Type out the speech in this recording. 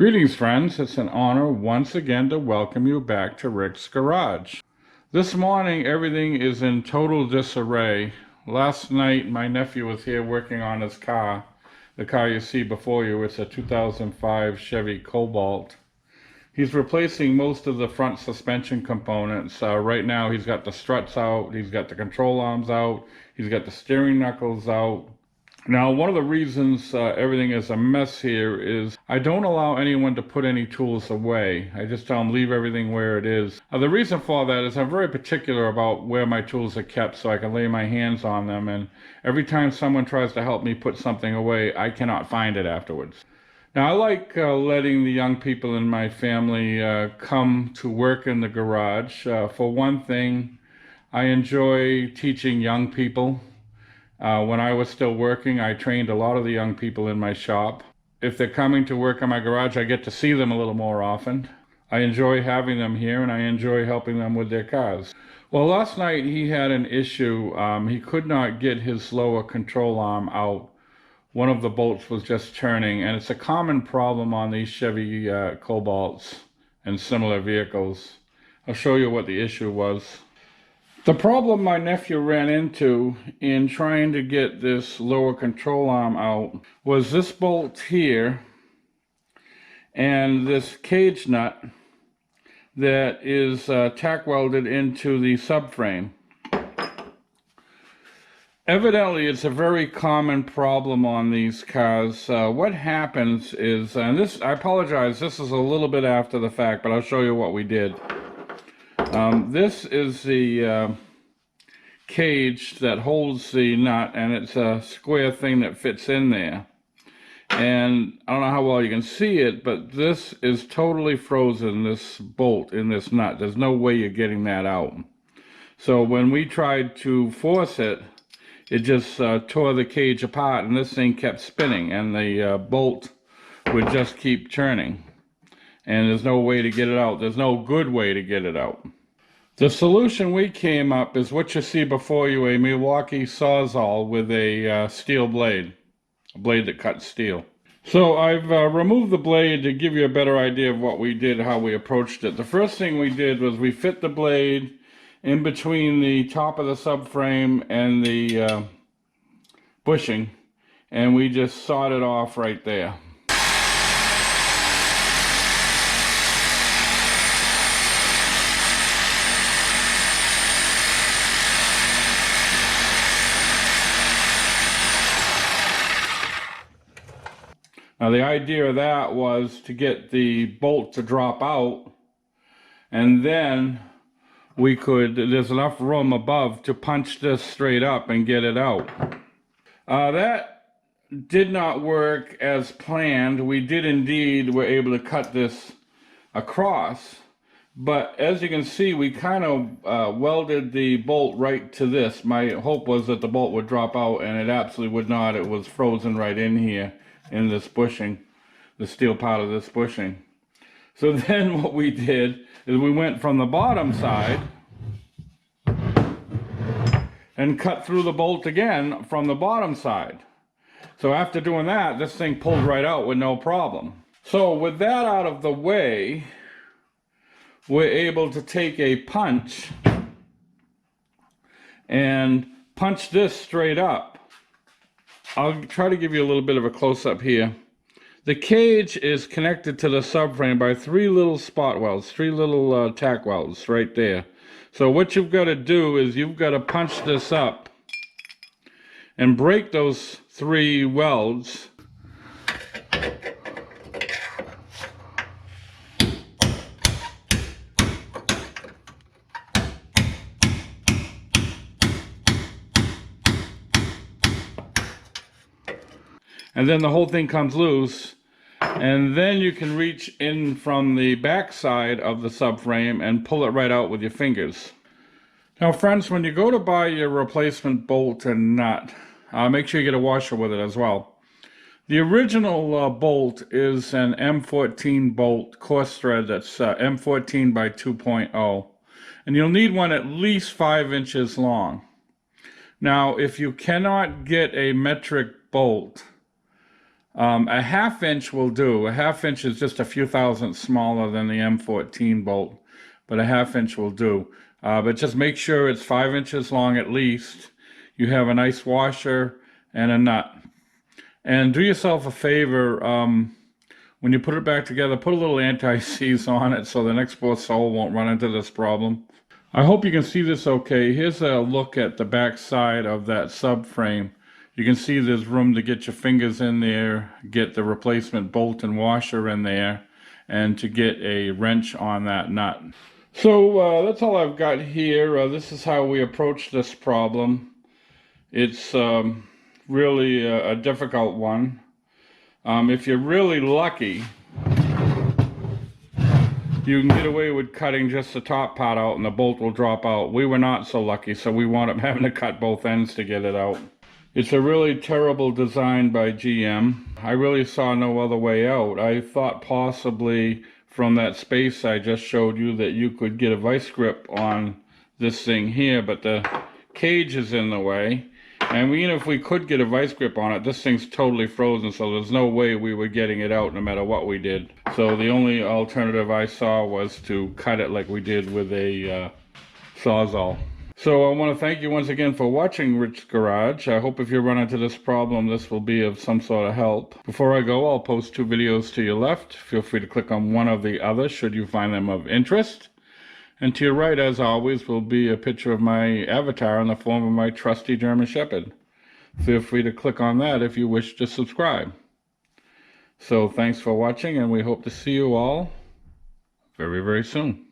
Greetings, friends. It's an honor once again to welcome you back to Rick's Garage. This morning, everything is in total disarray. Last night, my nephew was here working on his car. The car you see before you, it's a 2005 Chevy Cobalt. He's replacing most of the front suspension components. Right now, he's got the struts out, he's got the control arms out, he's got the steering knuckles out. Now, one of the reasons everything is a mess here is I don't allow anyone to put any tools away. I just tell them leave everything where it is. The reason for that is I'm very particular about where my tools are kept so I can lay my hands on them, and every time someone tries to help me put something away, I cannot find it afterwards. Now, I like letting the young people in my family come to work in the garage. For one thing, I enjoy teaching young people. When I was still working, I trained a lot of the young people in my shop. If they're coming to work in my garage, I get to see them a little more often. I enjoy having them here, and I enjoy helping them with their cars. Well, last night he had an issue. He could not get his lower control arm out. One of the bolts was just turning, and it's a common problem on these Chevy Cobalts and similar vehicles. I'll show you what the issue was. The problem my nephew ran into in trying to get this lower control arm out was this bolt here and this cage nut that is tack welded into the subframe. Evidently, it's a very common problem on these cars. What happens is, and this, I apologize, this is a little bit after the fact, but I'll show you what we did. This is the cage that holds the nut, and it's a square thing that fits in there. And I don't know how well you can see it, but this is totally frozen, this bolt in this nut. There's no way you're getting that out. So when we tried to force it, it just tore the cage apart, and this thing kept spinning, and the bolt would just keep turning. And there's no way to get it out. There's no good way to get it out. The solution we came up is what you see before you, a Milwaukee Sawzall with a steel blade, a blade that cuts steel. So I've removed the blade to give you a better idea of what we did, how we approached it. The first thing we did was we fit the blade in between the top of the subframe and the bushing, and we just sawed it off right there. Now, the idea of that was to get the bolt to drop out, and then we could, there's enough room above to punch this straight up and get it out. That did not work as planned. We did indeed were able to cut this across, but as you can see, we kind of welded the bolt right to this. My hope was that the bolt would drop out, and it absolutely would not. It was frozen right in here in this bushing, the steel part of this bushing. So then what we did is we went from the bottom side and cut through the bolt again from the bottom side. So after doing that, this thing pulled right out with no problem. So with that out of the way, we're able to take a punch and punch this straight up. I'll try to give you a little bit of a close-up here. The cage is connected to the subframe by three little spot welds, three little tack welds right there. So what you've got to do is you've got to punch this up and break those three welds. And then the whole thing comes loose, and then you can reach in from the back side of the subframe and pull it right out with your fingers. Now, friends, when you go to buy your replacement bolt and nut, make sure you get a washer with it as well. The original bolt is an M14 bolt coarse thread that's M14 by 2.0, and you'll need one at least 5 inches long. Now, if you cannot get a metric bolt, A ½ inch will do. A ½ inch is just a few thousandths smaller than the M14 bolt, but a ½ inch will do. But just make sure it's 5 inches long at least. You have a nice washer and a nut. And do yourself a favor, when you put it back together, put a little anti-seize on it so the next poor soul won't run into this problem. I hope you can see this okay. Here's a look at the back side of that subframe. You can see there's room to get your fingers in there, get the replacement bolt and washer in there, and to get a wrench on that nut. So that's all I've got here. This is how we approach this problem. It's really a difficult one. If you're really lucky, you can get away with cutting just the top part out and the bolt will drop out. We were not so lucky, so we wound up having to cut both ends to get it out. It's a really terrible design by GM. I really saw no other way out. I thought possibly from that space I just showed you that you could get a vice grip on this thing here, but the cage is in the way. And even if we could get a vice grip on it, this thing's totally frozen, so there's no way we were getting it out no matter what we did. So the only alternative I saw was to cut it like we did with a Sawzall. So I want to thank you once again for watching Rick's Garage. I hope if you run into this problem, this will be of some sort of help. Before I go, I'll post 2 videos to your left. Feel free to click on one of the others should you find them of interest. And to your right, as always, will be a picture of my avatar in the form of my trusty German Shepherd. Feel free to click on that if you wish to subscribe. So thanks for watching, and we hope to see you all very, very soon.